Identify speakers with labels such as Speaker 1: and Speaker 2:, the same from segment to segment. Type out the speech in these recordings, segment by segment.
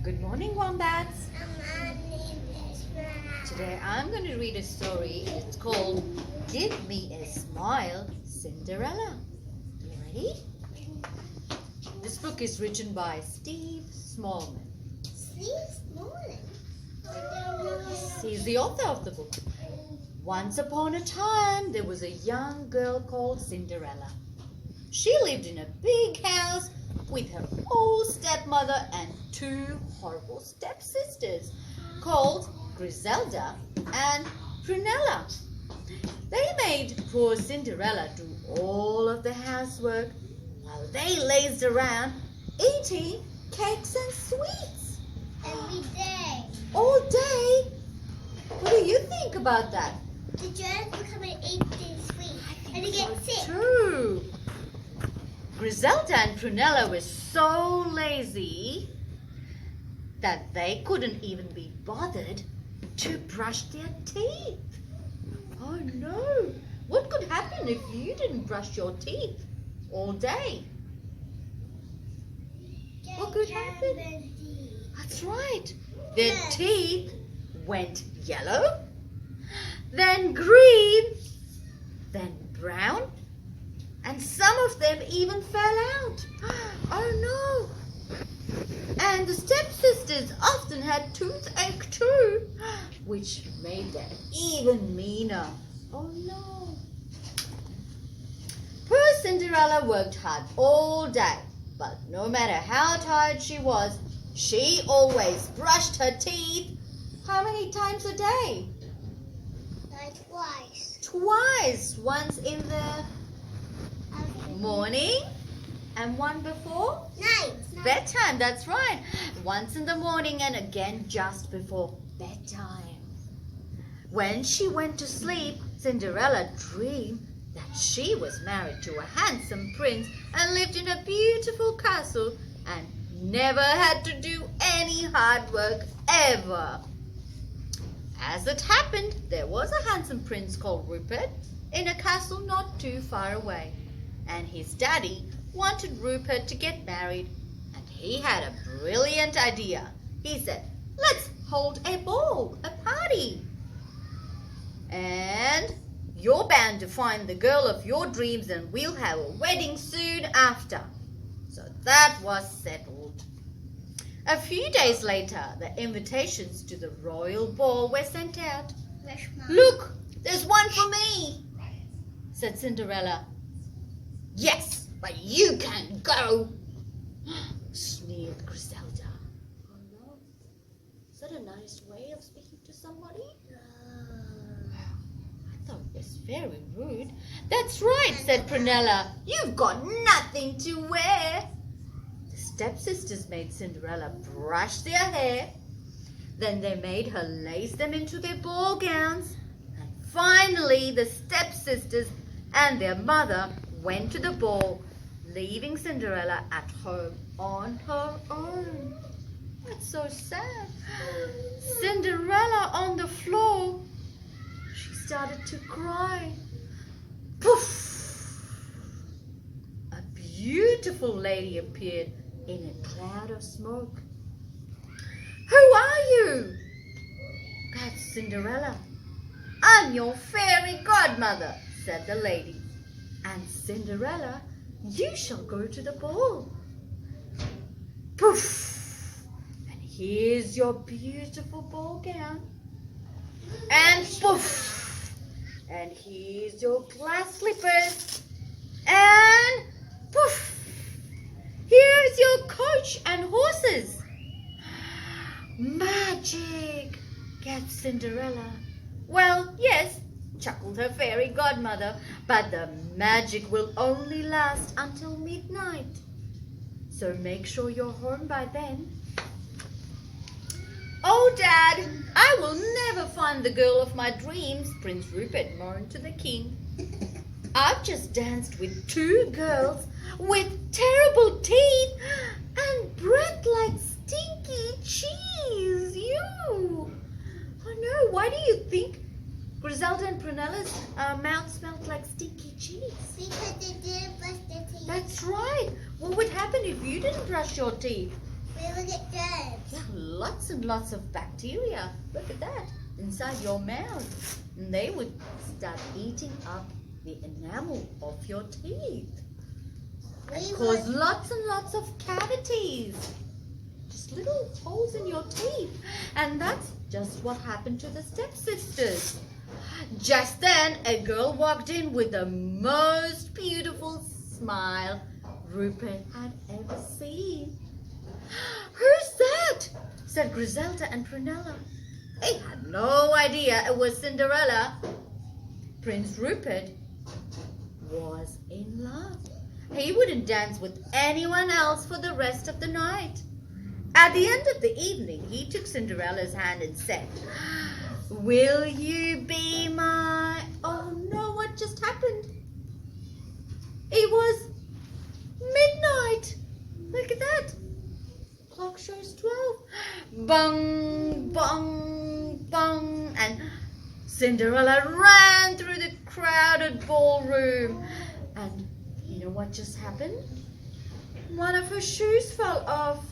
Speaker 1: Good morning, Wombats. Today I'm going to read a story. It's called Give Me a Smile, Cinderella. You ready? This book is written by Steve Smallman. He's the author of the book. Once upon a time, there was a young girl called Cinderella. She lived in a big house with her old stepmother and two horrible stepsisters called Griselda and Prunella. They made poor Cinderella do all of the housework while they lazed around eating cakes and sweets.
Speaker 2: Every day.
Speaker 1: All day? What do you think about that?
Speaker 2: The germs will come and eat this sweet and they get sick.
Speaker 1: True. Griselda and Prunella were so lazy that they couldn't even be bothered to brush their teeth. Oh no! What could happen if you didn't brush your teeth all day? What could happen? That's right. Their teeth went yellow, then green, then brown, and some of them even fell out. Oh no! And the stepsisters often had toothache too, which made them even meaner. Oh no! Poor Cinderella worked hard all day, but no matter how tired she was, she always brushed her teeth. How many times a day?
Speaker 2: Twice.
Speaker 1: Twice. Once in the morning and one before
Speaker 2: Night.
Speaker 1: bedtime. That's right. Once in the morning and again just before bedtime. When she went to sleep, Cinderella dreamed that she was married to a handsome prince and lived in a beautiful castle and never had to do any hard work ever. As it happened, there was a handsome prince called Rupert in a castle not too far away. And his daddy wanted Rupert to get married, and he had a brilliant idea. He said, "Let's hold a ball, a party. And you're bound to find the girl of your dreams and we'll have a wedding soon after." So that was settled. A few days later, the invitations to the royal ball were sent out. "Look, there's one for me," said Cinderella. "Yes, but you can't go," sneered Griselda. Oh no, is that a nice way of speaking to somebody? I thought it was very rude. "That's right," said Prunella. "You've got nothing to wear." The stepsisters made Cinderella brush their hair. Then they made her lace them into their ball gowns. And finally, the stepsisters and their mother went to the ball, leaving Cinderella at home on her own. That's so sad. Cinderella on the floor. She started to cry. Poof! A beautiful lady appeared in a cloud of smoke. "Who are you?" gasped Cinderella. "I'm your fairy godmother," said the lady. "And Cinderella, you shall go to the ball." Poof! "And here's your beautiful ball gown." And poof! "And here's your glass slippers." And poof! "Here's your coach and horses." "Magic!" gasped Cinderella. "Well, yes," chuckled her fairy godmother, "but the magic will only last until midnight. So make sure you're home by then." "Oh, Dad, I will never find the girl of my dreams," Prince Rupert moaned to the king. "I've just danced with two girls with terrible teeth and breath like stinky cheese. You! Oh no, why do you think Griselda and Prunella's mouth smelled like stinky cheese?
Speaker 2: Because they didn't brush their teeth.
Speaker 1: That's right. What would happen if you didn't brush your teeth?
Speaker 2: We will get germs.
Speaker 1: Yeah, lots and lots of bacteria. Look at that. Inside your mouth. And they would start eating up the enamel of your teeth. And
Speaker 2: We
Speaker 1: cause
Speaker 2: will-
Speaker 1: lots and lots of cavities. Just little holes in your teeth. And that's just what happened to the stepsisters. Just then, a girl walked in with the most beautiful smile Rupert had ever seen. "Who's that?" said Griselda and Prunella. They had no idea it was Cinderella. Prince Rupert was in love. He wouldn't dance with anyone else for the rest of the night. At the end of the evening, he took Cinderella's hand and said, "Will you be my..." Oh no, what just happened? It was midnight. Look at that. Clock shows 12. Bung, bung, bung. And Cinderella ran through the crowded ballroom. And you know what just happened? One of her shoes fell off.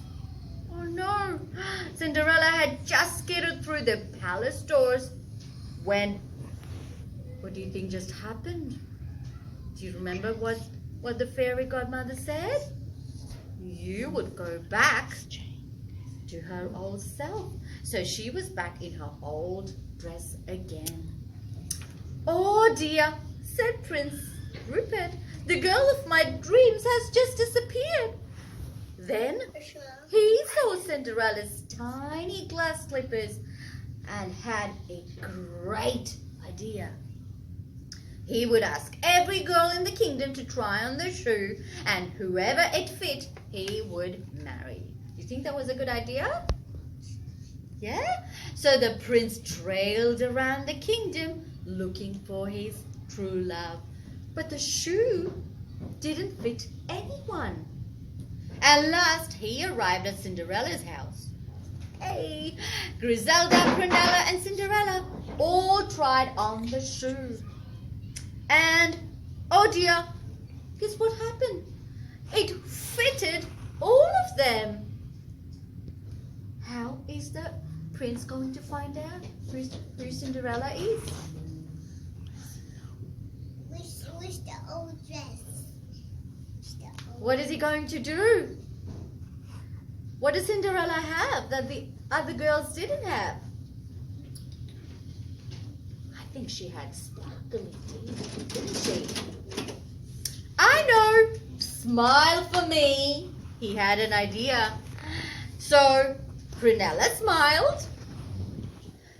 Speaker 1: Oh no. Cinderella had just skated through the palace doors when, what do you think just happened? Do you remember what the fairy godmother said? You would go back to her old self. So she was back in her old dress again. "Oh dear," said Prince Rupert, "the girl of my dreams has just disappeared." Then he saw Cinderella's tiny glass slippers and had a great idea. He would ask every girl in the kingdom to try on the shoe, and whoever it fit, he would marry. Do you think that was a good idea? Yeah? So the prince trailed around the kingdom looking for his true love. But the shoe didn't fit anyone. At last, he arrived at Cinderella's house. Hey, Griselda, Prunella, and Cinderella all tried on the shoe. And, oh dear, guess what happened? It fitted all of them. How is the prince going to find out who Cinderella is?
Speaker 2: Wish the old dress.
Speaker 1: What is he going to do? What does Cinderella have that the other girls didn't have? I think she had sparkly teeth, didn't she? I know! Smile for me! He had an idea. So, Prunella smiled,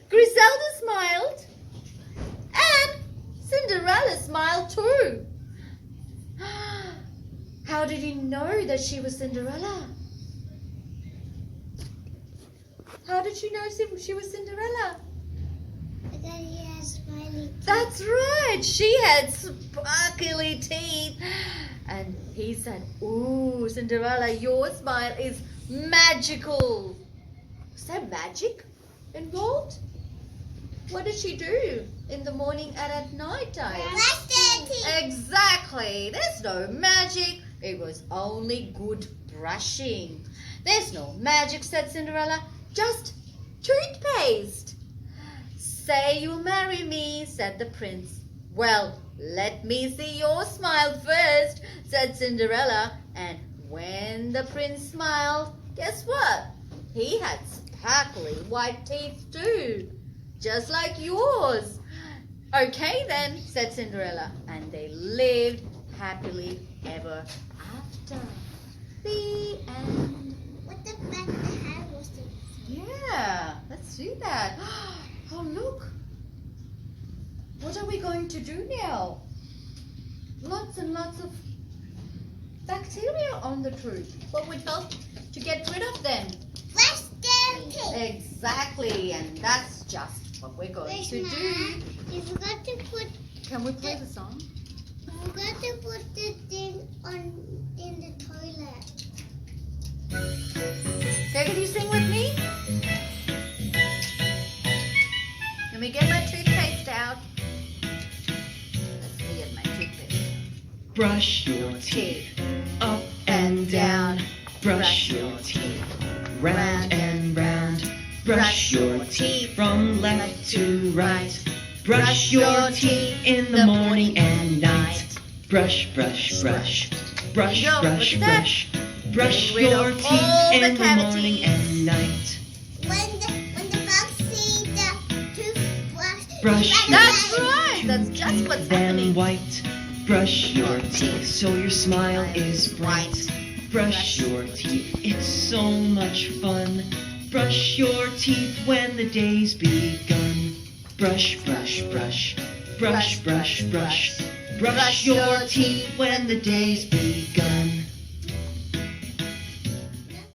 Speaker 1: Griselda smiled, and Cinderella smiled too. How did he know that she was Cinderella? How did she know she was Cinderella?
Speaker 2: Because he has smiley teeth.
Speaker 1: That's right. She had sparkly teeth. And he said, "Ooh, Cinderella, your smile is magical." Was there magic involved? What did she do in the morning and at night time?
Speaker 2: Brush their teeth.
Speaker 1: Exactly. There's no magic. It was only good brushing. "There's no magic," said Cinderella. "Just toothpaste." "Say you'll marry me," said the prince. "Well, let me see your smile first," said Cinderella. And when the prince smiled, guess what? He had sparkly white teeth too, just like yours. "Okay then," said Cinderella. And they lived happily ever after. The end.
Speaker 2: What the back of the hair was the
Speaker 1: Yeah, let's do that. Oh, look. What are we going to do now? Lots and lots of bacteria on the tooth. What would help to get rid of them?
Speaker 2: brush their teeth.
Speaker 1: Exactly, and that's just what we're going to do.
Speaker 2: You forgot to put
Speaker 1: Can we play the song?
Speaker 2: the thing on in the toilet.
Speaker 1: Okay, can you sing with me? Let me get my toothpaste out. Let's get my toothpaste.
Speaker 3: Brush your teeth
Speaker 1: Teeth
Speaker 3: up and Brush your teeth, round and round. Brush your teeth from left to right. Brush your teeth in the morning and night. Brush, brush, brush. Brush,
Speaker 1: Go,
Speaker 3: brush,
Speaker 1: what's that?
Speaker 3: brush. Brush
Speaker 1: Get rid
Speaker 3: your
Speaker 1: of
Speaker 3: teeth
Speaker 1: all the
Speaker 3: in the morning
Speaker 1: cavities.
Speaker 3: and night.
Speaker 2: When the fox sees the toothbrush,
Speaker 3: Brush
Speaker 2: he
Speaker 3: your
Speaker 2: runs
Speaker 1: That's
Speaker 2: away.
Speaker 1: right. That's just what's
Speaker 3: Then
Speaker 1: happening.
Speaker 3: white. Brush your teeth so your smile is bright. Brush your teeth, it's so much fun. Brush your teeth when the day's begun. Brush, brush, brush. Brush, brush, brush. Brush your teeth when the day's begun.